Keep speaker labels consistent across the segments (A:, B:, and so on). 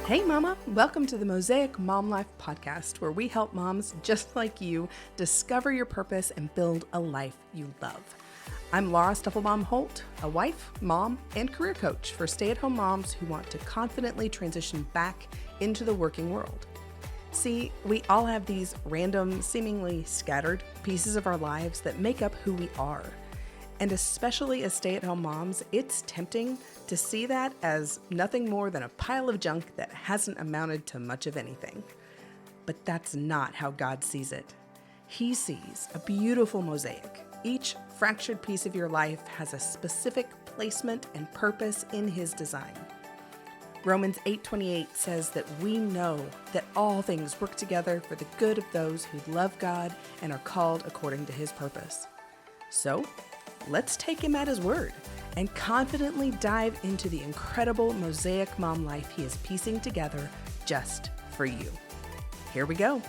A: Hey Mama, welcome to the Mosaic Mom Life podcast, where we help moms just like you discover your purpose and build a life you love. I'm Laura Stuffelbaum-Holt, a wife, mom, and career coach for stay-at-home moms who want to confidently transition back into the working world. See, we all have these random, seemingly scattered pieces of our lives that make up who we are. And especially as stay-at-home moms, it's tempting to see that as nothing more than a pile of junk that hasn't amounted to much of anything. But that's not how God sees it. He sees a beautiful mosaic. Each fractured piece of your life has a specific placement and purpose in His design. Romans 8:28 says that we know that all things work together for the good of those who love God and are called according to His purpose. So, let's take Him at His word and confidently dive into the incredible Mosaic Mom life He is piecing together just for you. Here we go.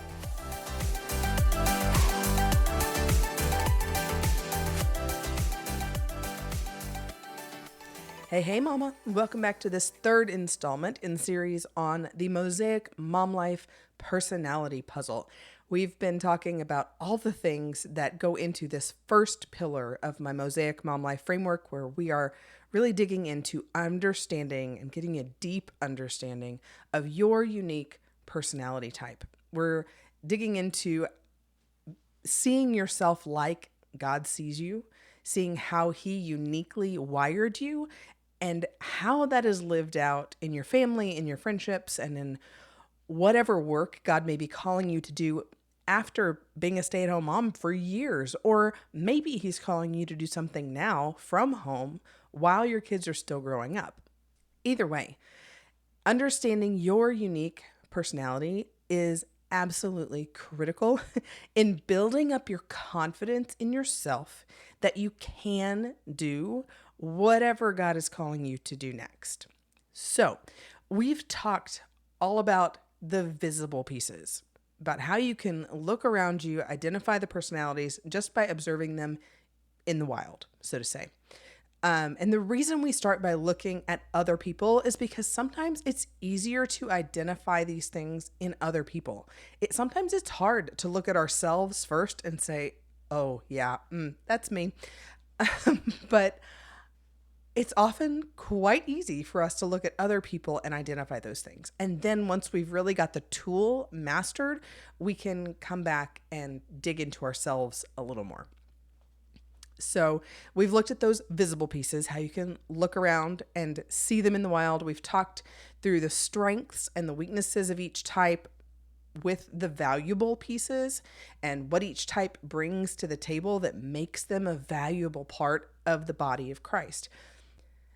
A: Hey Mama, welcome back to this third installment in the series on the Mosaic Mom Life personality puzzle. We've been talking about all the things that go into this first pillar of my Mosaic Mom Life framework, where we are really digging into understanding and getting a deep understanding of your unique personality type. We're digging into seeing yourself like God sees you, seeing how He uniquely wired you, and how that is lived out in your family, in your friendships, and in whatever work God may be calling you to do after being a stay-at-home mom for years. Or maybe He's calling you to do something now from home while your kids are still growing up. Either way, understanding your unique personality is absolutely critical in building up your confidence in yourself that you can do whatever God is calling you to do next. So, we've talked all about the visible pieces, about how you can look around you, identify the personalities just by observing them in the wild, so to say. And the reason we start by looking at other people is because sometimes it's easier to identify these things in other people. Sometimes it's hard to look at ourselves first and say, oh yeah, that's me. But it's often quite easy for us to look at other people and identify those things. And then once we've really got the tool mastered, we can come back and dig into ourselves a little more. So we've looked at those visible pieces, how you can look around and see them in the wild. We've talked through the strengths and the weaknesses of each type with the valuable pieces and what each type brings to the table that makes them a valuable part of the body of Christ.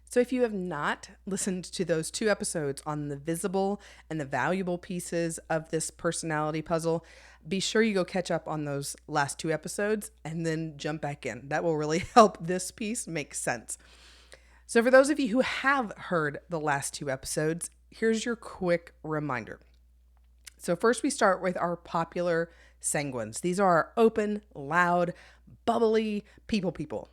A: So if you have not listened to those two episodes on the visible and the valuable pieces of this personality puzzle, be sure you go catch up on those last two episodes and then jump back in. That will really help this piece make sense. So for those of you who have heard the last two episodes, here's your quick reminder. So first we start with our popular sanguines. These are our open, loud, bubbly people.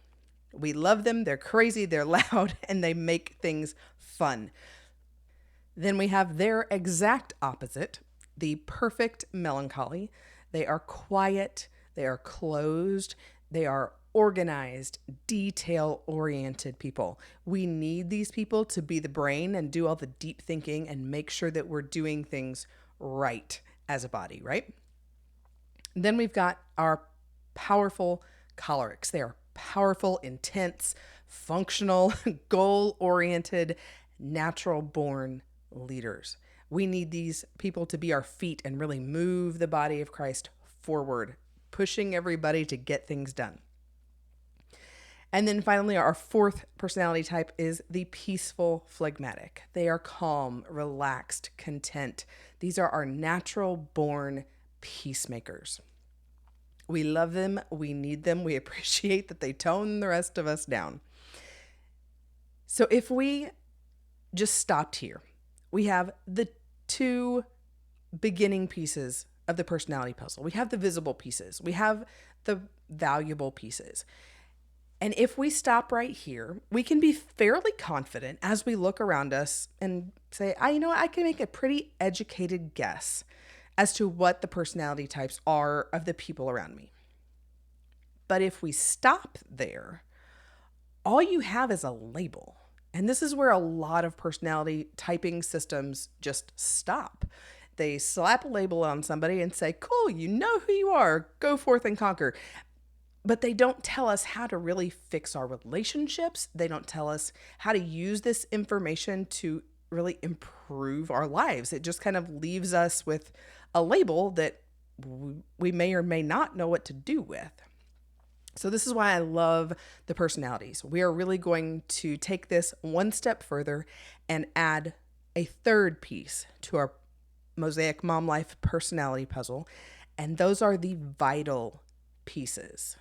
A: We love them. They're crazy, they're loud, and they make things fun. Then we have their exact opposite, the perfect melancholy. They are quiet, they are closed, they are organized, detail-oriented people. We need these people to be the brain and do all the deep thinking and make sure that we're doing things right as a body, right? Then we've got our powerful cholerics. They are powerful, intense, functional, goal-oriented, natural-born leaders. We need these people to be our feet and really move the body of Christ forward, pushing everybody to get things done. And then finally, our fourth personality type is the peaceful phlegmatic. They are calm, relaxed, content. These are our natural-born peacemakers. We love them, we need them, we appreciate that they tone the rest of us down. So if we just stopped here, we have the two beginning pieces of the personality puzzle. We have the visible pieces, we have the valuable pieces. And if we stop right here, we can be fairly confident as we look around us and say, I can make a pretty educated guess as to what the personality types are of the people around me. But if we stop there, all you have is a label. And this is where a lot of personality typing systems just stop. They slap a label on somebody and say, cool, you know who you are, go forth and conquer. But they don't tell us how to really fix our relationships. They don't tell us how to use this information to really improve our lives. It just kind of leaves us with a label that we may or may not know what to do with. So this is why I love the personalities. We are really going to take this one step further and add a third piece to our Mosaic Mom Life personality puzzle. And those are the vital pieces,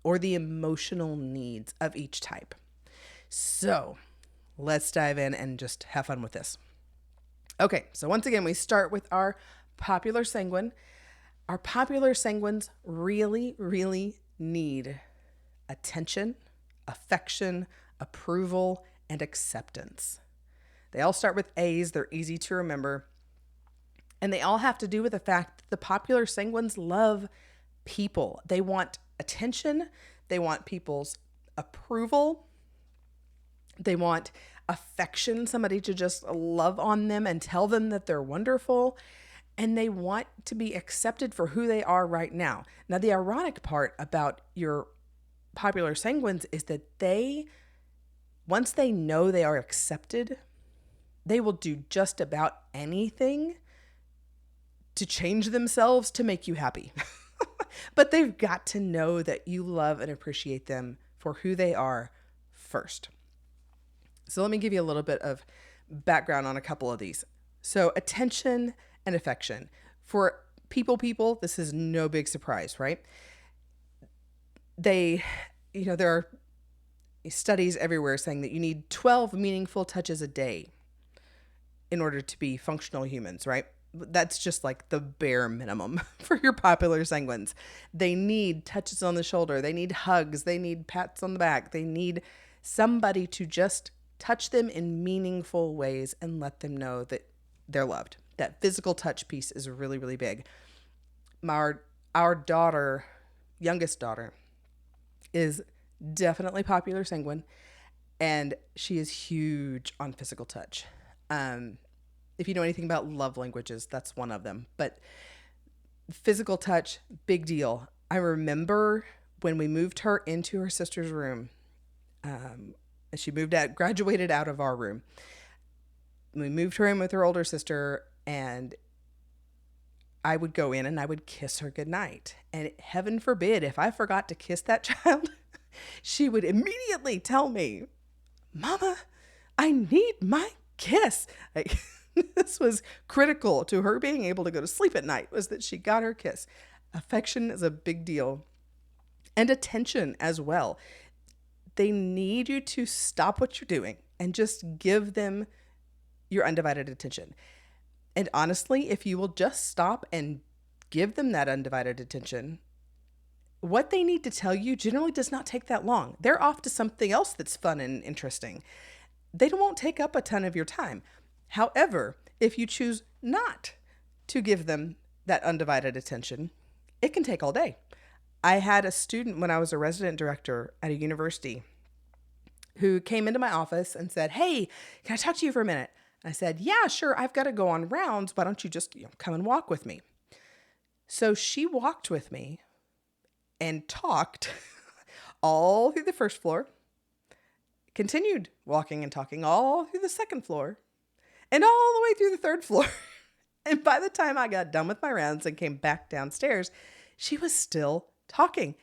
A: or the emotional needs of each type. So let's dive in and just have fun with this. Okay, so once again, we start with our popular sanguine. Our popular sanguines really, really need attention, affection, approval, and acceptance. They all start with A's. They're easy to remember. And they all have to do with the fact that the popular sanguines love people. They want attention. They want people's approval. They want affection, somebody to just love on them and tell them that they're wonderful. And they want to be accepted for who they are right now. Now, the ironic part about your popular sanguines is that once they know they are accepted, they will do just about anything to change themselves to make you happy. But they've got to know that you love and appreciate them for who they are first. So let me give you a little bit of background on a couple of these. So attention and affection. For people, this is no big surprise, right? There are studies everywhere saying that you need 12 meaningful touches a day in order to be functional humans, right? That's just like the bare minimum for your popular sanguines. They need touches on the shoulder. They need hugs. They need pats on the back. They need somebody to just touch them in meaningful ways and let them know that they're loved. That physical touch piece is really, really big. Our daughter, youngest daughter, is definitely popular sanguine, and she is huge on physical touch. If you know anything about love languages, that's one of them. But physical touch, big deal. I remember when we moved her into her sister's room. She graduated out of our room. We moved her in with her older sister, and I would go in and I would kiss her goodnight. And heaven forbid, if I forgot to kiss that child, she would immediately tell me, Mama, I need my kiss. This was critical to her being able to go to sleep at night, was that she got her kiss. Affection is a big deal. And attention as well. They need you to stop what you're doing and just give them your undivided attention. And honestly, if you will just stop and give them that undivided attention, what they need to tell you generally does not take that long. They're off to something else that's fun and interesting. They won't take up a ton of your time. However, if you choose not to give them that undivided attention, it can take all day. I had a student when I was a resident director at a university who came into my office and said, hey, can I talk to you for a minute? I said, yeah, sure. I've got to go on rounds. Why don't you just come and walk with me? So she walked with me and talked all through the first floor, continued walking and talking all through the second floor, and all the way through the third floor. And by the time I got done with my rounds and came back downstairs, she was still talking.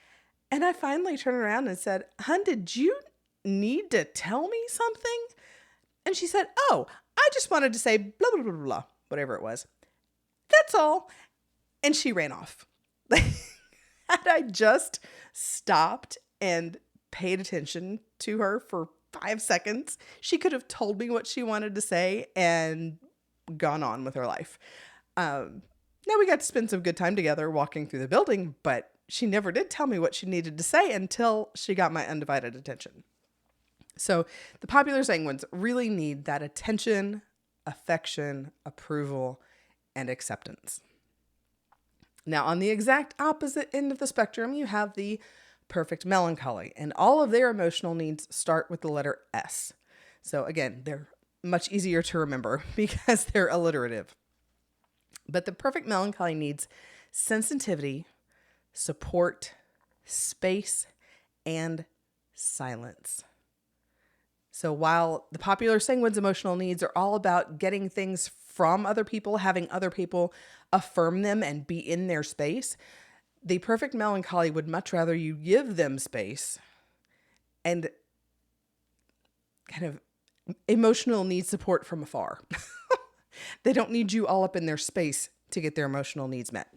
A: And I finally turned around and said, Hun, did you need to tell me something? And she said, oh, I just wanted to say blah, blah, blah, blah, whatever it was. That's all. And she ran off. Had I just stopped and paid attention to her for 5 seconds, she could have told me what she wanted to say and gone on with her life. Now, we got to spend some good time together walking through the building, but she never did tell me what she needed to say until she got my undivided attention. So the popular sanguines really need that attention, affection, approval, and acceptance. Now, on the exact opposite end of the spectrum, you have the perfect melancholy, and all of their emotional needs start with the letter S. So again, they're much easier to remember because they're alliterative. But the perfect melancholy needs sensitivity, support, space, and silence. So while the popular sanguine's emotional needs are all about getting things from other people, having other people affirm them and be in their space, the perfect melancholy would much rather you give them space and kind of emotional need support from afar. They don't need you all up in their space to get their emotional needs met.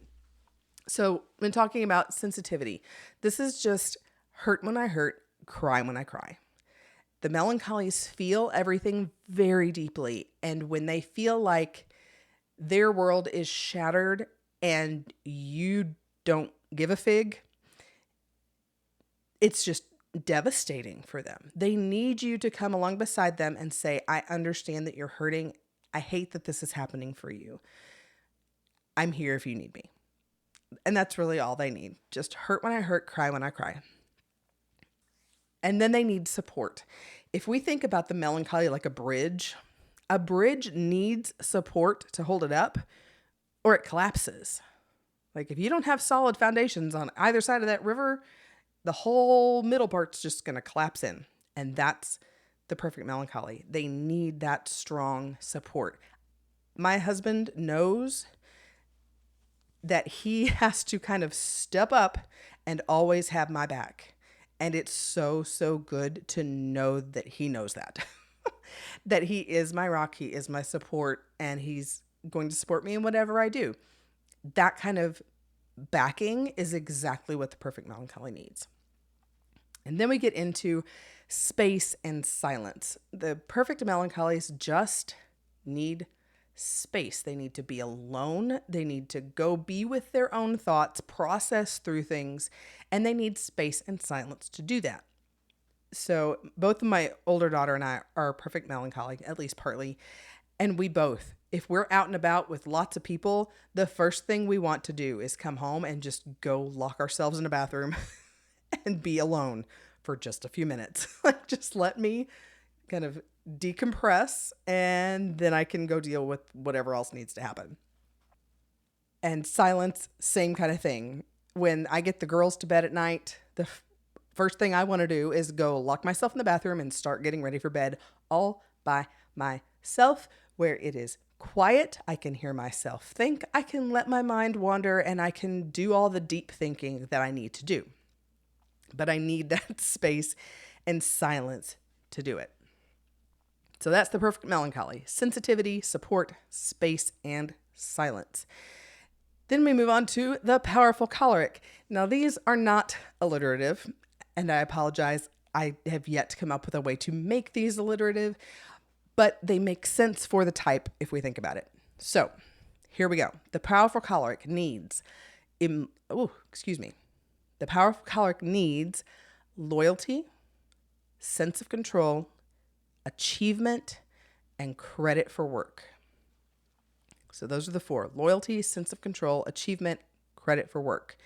A: So when talking about sensitivity, this is just hurt when I hurt, cry when I cry. The melancholys feel everything very deeply. And when they feel like their world is shattered and you don't give a fig, it's just devastating for them. They need you to come along beside them and say, I understand that you're hurting. I hate that this is happening for you. I'm here if you need me. And that's really all they need. Just hurt when I hurt, cry when I cry. And then they need support. If we think about the melancholy like a bridge needs support to hold it up or it collapses. Like if you don't have solid foundations on either side of that river, the whole middle part's just going to collapse in. And that's the perfect melancholy. They need that strong support. My husband knows that he has to kind of step up and always have my back. And it's so, so good to know that he knows that, that he is my rock, he is my support, and he's going to support me in whatever I do. That kind of backing is exactly what the perfect melancholy needs. And then we get into space and silence. The perfect melancholys just need space. They need to be alone. They need to go be with their own thoughts, process through things, and they need space and silence to do that. So both of my older daughter and I are perfect melancholy, at least partly. And we both, if we're out and about with lots of people, the first thing we want to do is come home and just go lock ourselves in a bathroom and be alone for just a few minutes. Like, just let me kind of decompress and then I can go deal with whatever else needs to happen. And silence, same kind of thing. When I get the girls to bed at night, the first thing I want to do is go lock myself in the bathroom and start getting ready for bed all by myself, where it is quiet. I can hear myself think. I can let my mind wander and I can do all the deep thinking that I need to do. But I need that space and silence to do it. So that's the perfect melancholy: sensitivity, support, space, and silence. Then we move on to the powerful choleric. Now, these are not alliterative, and I apologize. I have yet to come up with a way to make these alliterative, but they make sense for the type if we think about it. So here we go. The powerful choleric needs, the powerful choleric needs loyalty, sense of control, achievement, and credit for work. So those are the four: loyalty, sense of control, achievement, credit for work.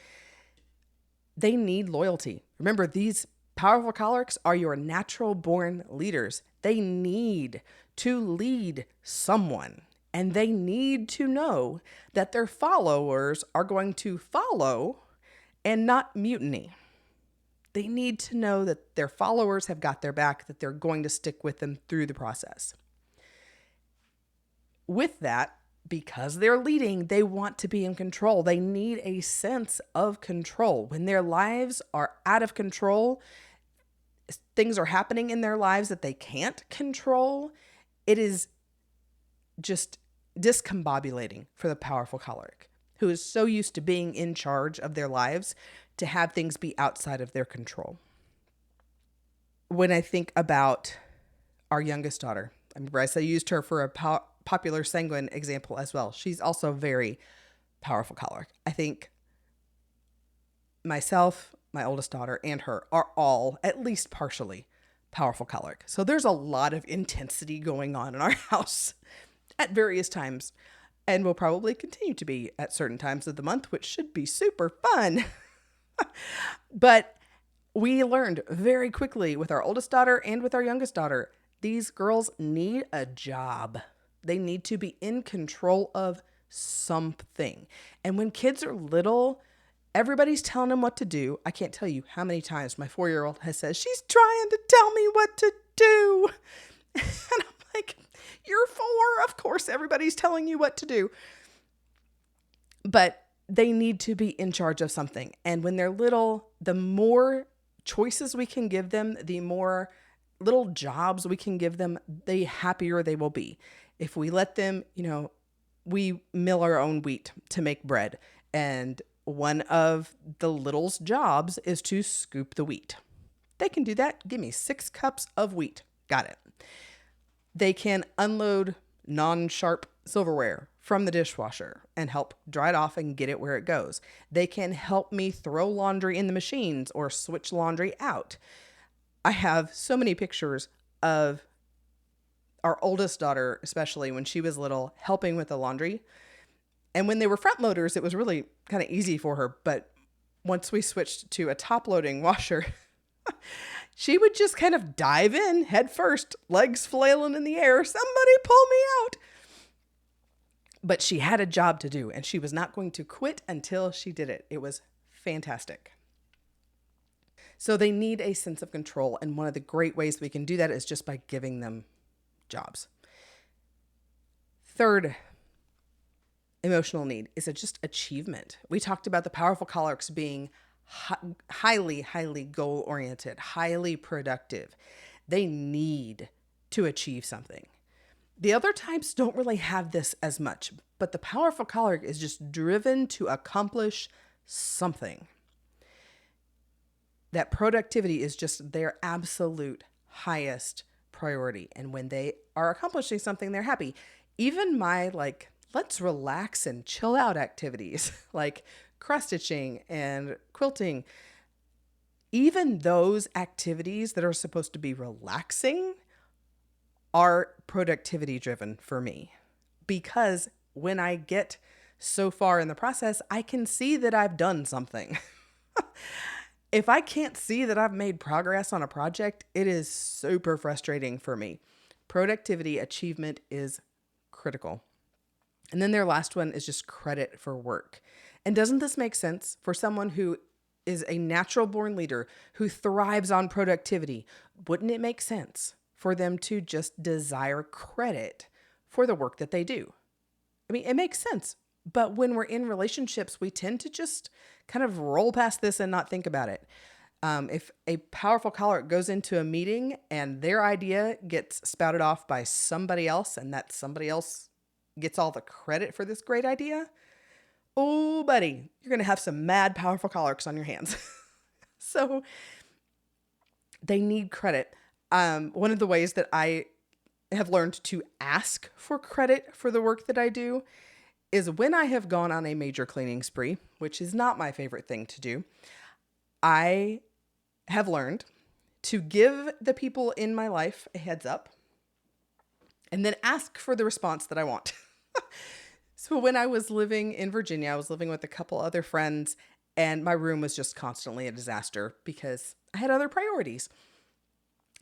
A: They need loyalty. Remember, these powerful cholerics are your natural born leaders. They need to lead someone, and they need to know that their followers are going to follow and not mutiny. They need to know that their followers have got their back, that they're going to stick with them through the process. With that, because they're leading, they want to be in control. They need a sense of control. When their lives are out of control, things are happening in their lives that they can't control, it is just discombobulating for the powerful choleric, who is so used to being in charge of their lives, to have things be outside of their control. When I think about our youngest daughter, I remember I used her for a popular sanguine example as well. She's also very powerful choleric. I think myself, my oldest daughter, and her are all at least partially powerful choleric. So there's a lot of intensity going on in our house at various times, and will probably continue to be at certain times of the month, which should be super fun. But we learned very quickly with our oldest daughter and with our youngest daughter, these girls need a job. They need to be in control of something. And when kids are little, everybody's telling them what to do. I can't tell you how many times my 4-year-old has said, she's trying to tell me what to do. And I'm like, you're 4. Of course, everybody's telling you what to do. But they need to be in charge of something. And when they're little, the more choices we can give them, the more little jobs we can give them, the happier they will be. If we let them, we mill our own wheat to make bread. And one of the little's jobs is to scoop the wheat. They can do that. Give me 6 cups of wheat. Got it. They can unload non-sharp silverware from the dishwasher and help dry it off and get it where it goes. They can help me throw laundry in the machines or switch laundry out. I have so many pictures of our oldest daughter, especially when she was little, helping with the laundry. And when they were front loaders, it was really kind of easy for her. But once we switched to a top loading washer, she would just kind of dive in head first, legs flailing in the air. Somebody pull me out. But she had a job to do, and she was not going to quit until she did it. It was fantastic. So they need a sense of control. And one of the great ways we can do that is just by giving them jobs. Third emotional need is just achievement. We talked about the powerful cholerics being highly goal-oriented, highly productive. They need to achieve something. The other types don't really have this as much, but the powerful choleric is just driven to accomplish something. That productivity is just their absolute highest priority. And when they are accomplishing something, they're happy. Even my let's relax and chill out activities like cross stitching and quilting, even those activities that are supposed to be relaxing are productivity driven for me, because when I get so far in the process, I can see that I've done something. If I can't see that I've made progress on a project, it is super frustrating for me. Productivity, achievement is critical. And then their last one is just credit for work. And doesn't this make sense for someone who is a natural born leader who thrives on productivity? Wouldn't it make sense for them to just desire credit for the work that they do? I mean, it makes sense. But when we're in relationships, we tend to just kind of roll past this and not think about it. If a powerful choleric goes into a meeting and their idea gets spouted off by somebody else, and that somebody else gets all the credit for this great idea, oh, buddy, you're going to have some mad powerful cholerics on your hands. So they need credit. One of the ways that I have learned to ask for credit for the work that I do is when I have gone on a major cleaning spree, which is not my favorite thing to do. I have learned to give the people in my life a heads up and then ask for the response that I want. So when I was living in Virginia, I was living with a couple other friends, and my room was just constantly a disaster because I had other priorities.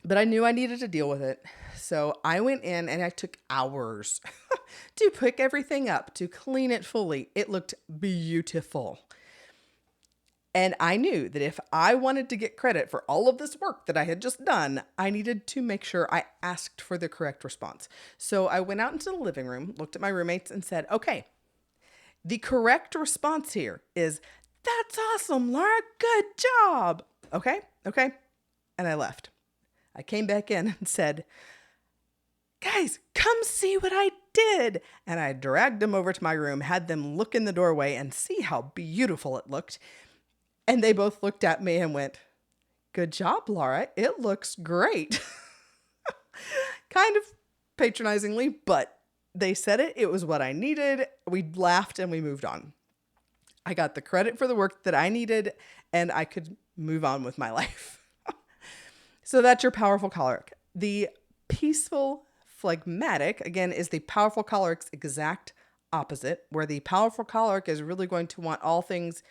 A: But I knew I needed to deal with it. So I went in and I took hours to pick everything up, to clean it fully. It looked beautiful. And I knew that if I wanted to get credit for all of this work that I had just done, I needed to make sure I asked for the correct response. So I went out into the living room, looked at my roommates and said, okay, the correct response here is, "That's awesome, Laura. Good job." Okay. And I left. I came back in and said, "Guys, come see what I did." And I dragged them over to my room, had them look in the doorway and see how beautiful it looked. And they both looked at me and went, "Good job, Laura. It looks great." Kind of patronizingly, but they said it. It was what I needed. We laughed and we moved on. I got the credit for the work that I needed, and I could move on with my life. So that's your powerful choleric. The peaceful phlegmatic, again, is the powerful choleric's exact opposite, where the powerful choleric is really going to want all things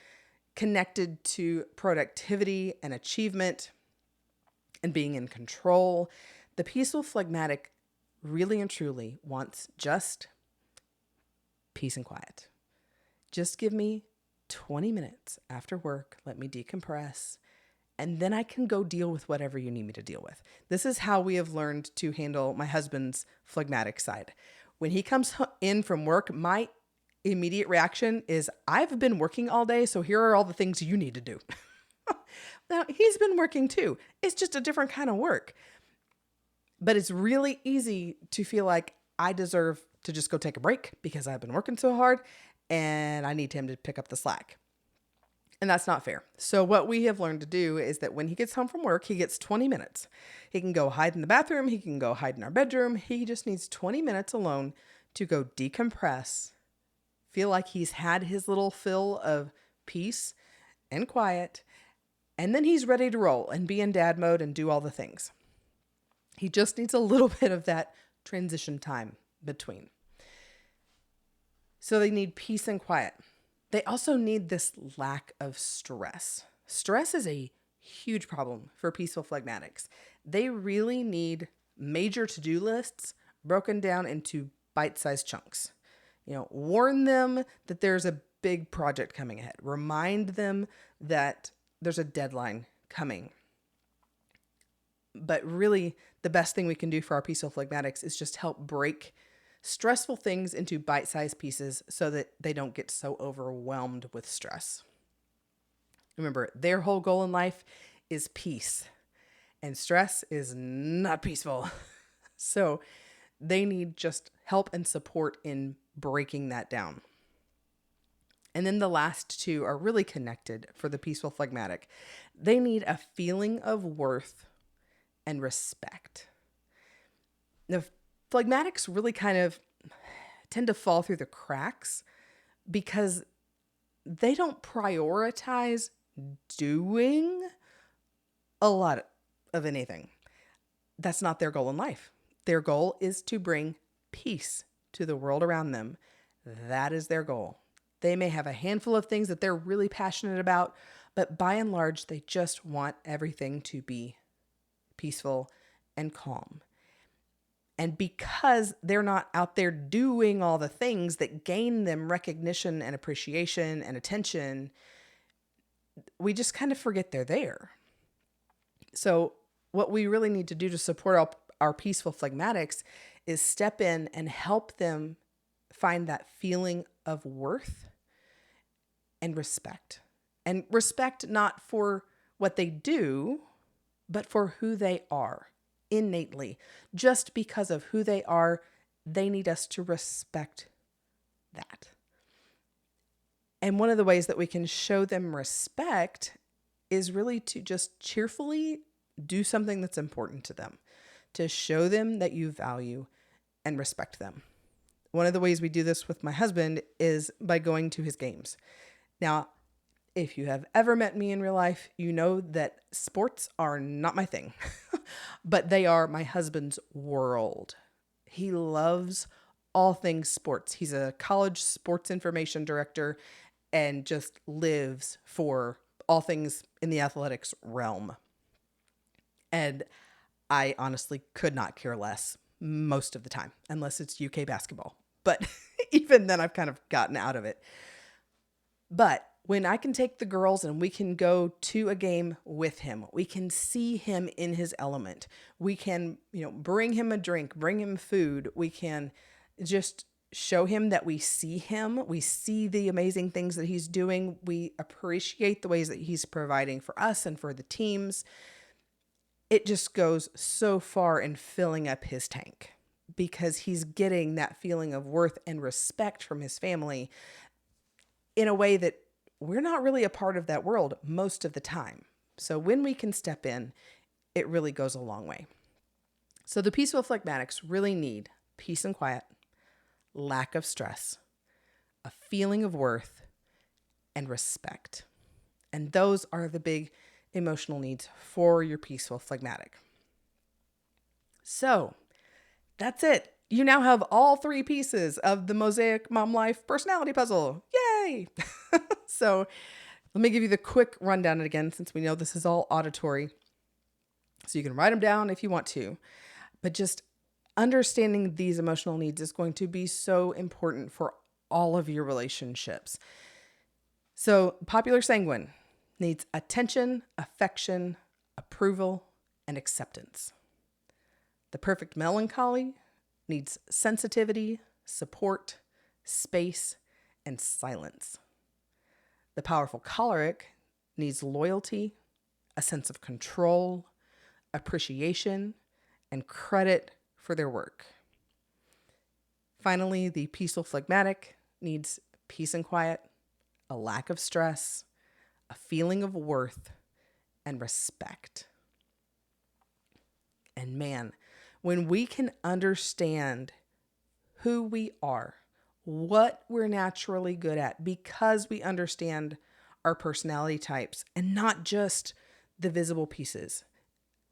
A: connected to productivity and achievement and being in control. The peaceful phlegmatic really and truly wants just peace and quiet. Just give me 20 minutes after work. Let me decompress. And then I can go deal with whatever you need me to deal with. This is how we have learned to handle my husband's phlegmatic side. When he comes in from work, my immediate reaction is, I've been working all day, so here are all the things you need to do. Now, he's been working too. It's just a different kind of work. But it's really easy to feel like I deserve to just go take a break because I've been working so hard and I need him to pick up the slack. And that's not fair. So what we have learned to do is that when he gets home from work, he gets 20 minutes. He can go hide in the bathroom. He can go hide in our bedroom. He just needs 20 minutes alone to go decompress, feel like he's had his little fill of peace and quiet, and then he's ready to roll and be in dad mode and do all the things. He just needs a little bit of that transition time between. So they need peace and quiet. They also need this lack of stress. Stress is a huge problem for peaceful phlegmatics. They really need major to-do lists broken down into bite-sized chunks. Warn them that there's a big project coming ahead. Remind them that there's a deadline coming. But really, the best thing we can do for our peaceful phlegmatics is just help break stressful things into bite-sized pieces so that they don't get so overwhelmed with stress. Remember, their whole goal in life is peace, and stress is not peaceful. So they need just help and support in breaking that down. And then the last two are really connected for the peaceful phlegmatic. They need a feeling of worth and respect. The phlegmatics really kind of tend to fall through the cracks because they don't prioritize doing a lot of anything. That's not their goal in life. Their goal is to bring peace to the world around them. That is their goal. They may have a handful of things that they're really passionate about, but by and large, they just want everything to be peaceful and calm. And because they're not out there doing all the things that gain them recognition and appreciation and attention, we just kind of forget they're there. So what we really need to do to support our peaceful phlegmatics is step in and help them find that feeling of worth and respect. And respect not for what they do, but for who they are. Innately, just because of who they are, they need us to respect that. And one of the ways that we can show them respect is really to just cheerfully do something that's important to them, to show them that you value and respect them. One of the ways we do this with my husband is by going to his games. Now, if you have ever met me in real life, you know that sports are not my thing, but they are my husband's world. He loves all things sports. He's a college sports information director and just lives for all things in the athletics realm. And I honestly could not care less most of the time, unless it's UK basketball. But even then, I've kind of gotten out of it. But when I can take the girls and we can go to a game with him, we can see him in his element. We can, bring him a drink, bring him food. We can just show him that we see him. We see the amazing things that he's doing. We appreciate the ways that he's providing for us and for the teams. It just goes so far in filling up his tank because he's getting that feeling of worth and respect from his family in a way that we're not really a part of that world most of the time. So when we can step in, it really goes a long way. So the peaceful phlegmatics really need peace and quiet, lack of stress, a feeling of worth, and respect. And those are the big emotional needs for your peaceful phlegmatic. So that's it. You now have all 3 pieces of the Mosaic Mom Life personality puzzle. Yay! So let me give you the quick rundown again, since we know this is all auditory. So you can write them down if you want to. But just understanding these emotional needs is going to be so important for all of your relationships. So popular sanguine needs attention, affection, approval, and acceptance. The perfect melancholy needs sensitivity, support, space, and silence. The powerful choleric needs loyalty, a sense of control, appreciation, and credit for their work. Finally, the peaceful phlegmatic needs peace and quiet, a lack of stress, a feeling of worth, and respect. And man, when we can understand who we are, what we're naturally good at, because we understand our personality types and not just the visible pieces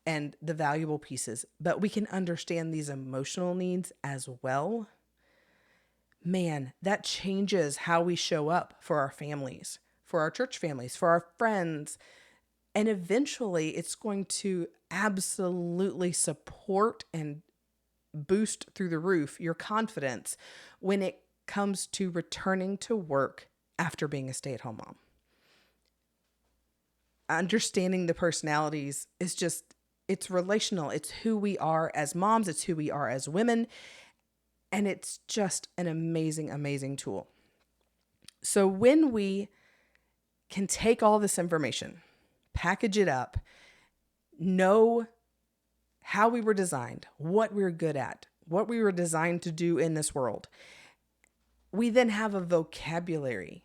A: and the valuable pieces, but we can understand these emotional needs as well. Man, that changes how we show up for our families, for our church families, for our friends. And eventually it's going to absolutely support and boost through the roof your confidence when it comes to returning to work after being a stay-at-home mom. Understanding the personalities is just, it's relational. It's who we are as moms. It's who we are as women. And it's just an amazing, amazing tool. So when we can take all this information, package it up, know how we were designed, what we're good at, what we were designed to do in this world, we then have a vocabulary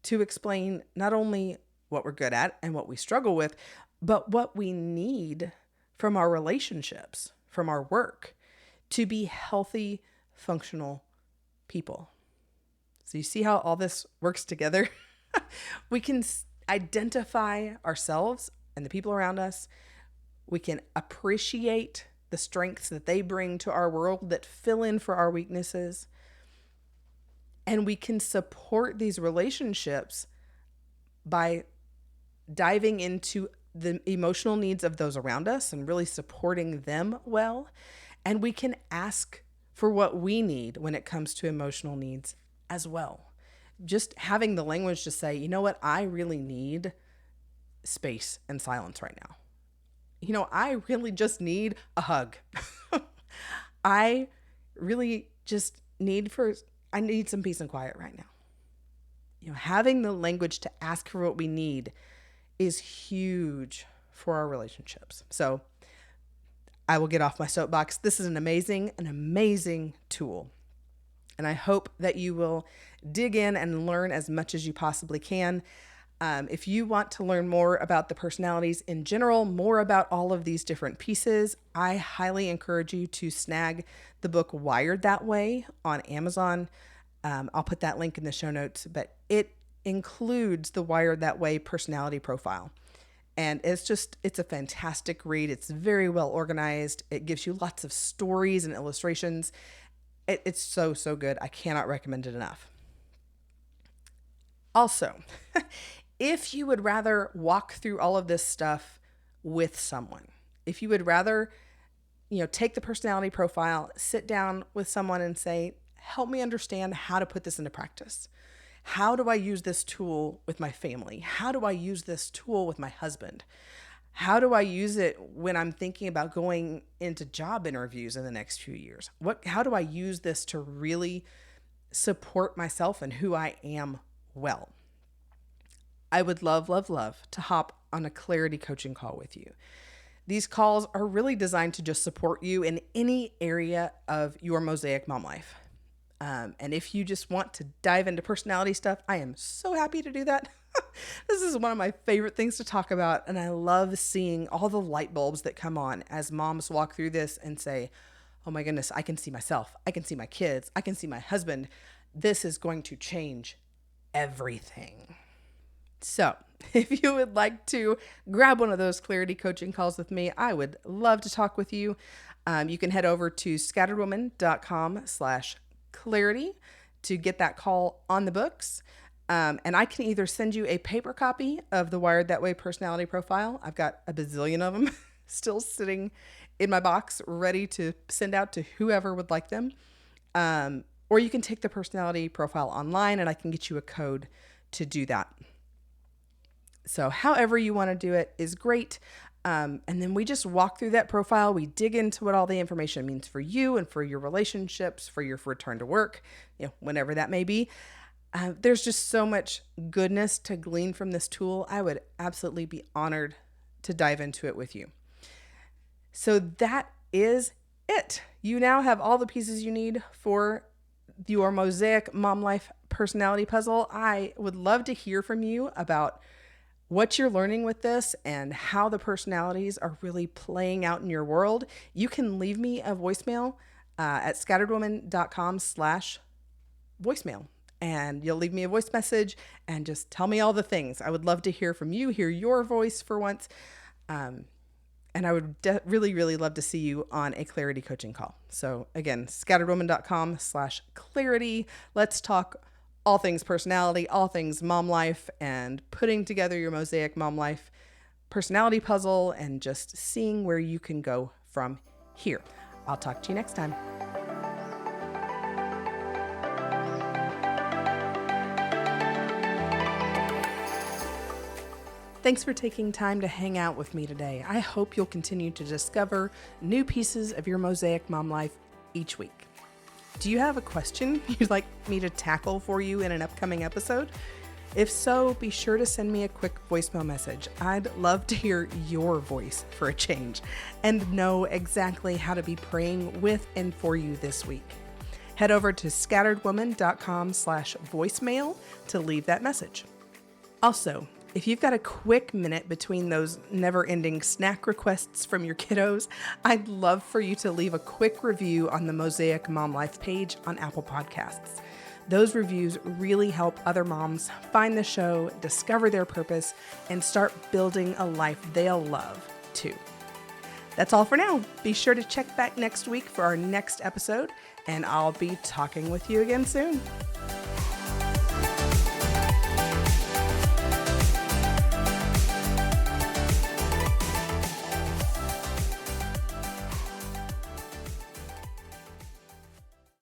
A: to explain not only what we're good at and what we struggle with, but what we need from our relationships, from our work, to be healthy, functional people. So you see how all this works together? We can identify ourselves and the people around us. We can appreciate the strengths that they bring to our world that fill in for our weaknesses. And we can support these relationships by diving into the emotional needs of those around us and really supporting them well. And we can ask for what we need when it comes to emotional needs as well. Just having the language to say, you know what, I really need space and silence right now. You know, I really just need a hug. I really just I need some peace and quiet right now. You know, having the language to ask for what we need is huge for our relationships. So I will get off my soapbox. This is an amazing tool. And I hope that you will dig in and learn as much as you possibly can. If you want to learn more about the personalities in general, more about all of these different pieces, I highly encourage you to snag the book Wired That Way on Amazon. I'll put that link in the show notes, but it includes the Wired That Way personality profile. And it's a fantastic read. It's very well organized. It gives you lots of stories and illustrations. It's so good. I cannot recommend it enough. Also, if you would rather walk through all of this stuff with someone, if you would rather, take the personality profile, sit down with someone and say, help me understand how to put this into practice. How do I use this tool with my family? How do I use this tool with my husband? How do I use it when I'm thinking about going into job interviews in the next few years? How do I use this to really support myself and who I am well? I would love to hop on a clarity coaching call with you. These calls are really designed to just support you in any area of your Mosaic Mom Life. And if you just want to dive into personality stuff, I am so happy to do that. This is one of my favorite things to talk about. And I love seeing all the light bulbs that come on as moms walk through this and say, oh my goodness, I can see myself. I can see my kids. I can see my husband. This is going to change everything. So if you would like to grab one of those clarity coaching calls with me, I would love to talk with you. You can head over to scatteredwoman.com/clarity to get that call on the books. And I can either send you a paper copy of the Wired That Way personality profile. I've got a bazillion of them still sitting in my box, ready to send out to whoever would like them. Or you can take the personality profile online and I can get you a code to do that. So however you want to do it is great. And then we just walk through that profile. We dig into what all the information means for you and for your relationships, for your return to work, whenever that may be. There's just so much goodness to glean from this tool. I would absolutely be honored to dive into it with you. So that is it. You now have all the pieces you need for your Mosaic Mom Life personality puzzle. I would love to hear from you about what you're learning with this and how the personalities are really playing out in your world. You can leave me a voicemail at scatteredwoman.com/voicemail. And you'll leave me a voice message and just tell me all the things. I would love to hear from you, hear your voice for once. And I would really, really love to see you on a clarity coaching call. So again, scatteredwoman.com/clarity. Let's talk all things personality, all things mom life, and putting together your Mosaic Mom Life personality puzzle and just seeing where you can go from here. I'll talk to you next time. Thanks for taking time to hang out with me today. I hope you'll continue to discover new pieces of your Mosaic Mom Life each week. Do you have a question you'd like me to tackle for you in an upcoming episode? If so, be sure to send me a quick voicemail message. I'd love to hear your voice for a change and know exactly how to be praying with and for you this week. Head over to scatteredwoman.com/voicemail to leave that message. Also, if you've got a quick minute between those never-ending snack requests from your kiddos, I'd love for you to leave a quick review on the Mosaic Mom Life page on Apple Podcasts. Those reviews really help other moms find the show, discover their purpose, and start building a life they'll love too. That's all for now. Be sure to check back next week for our next episode, and I'll be talking with you again soon.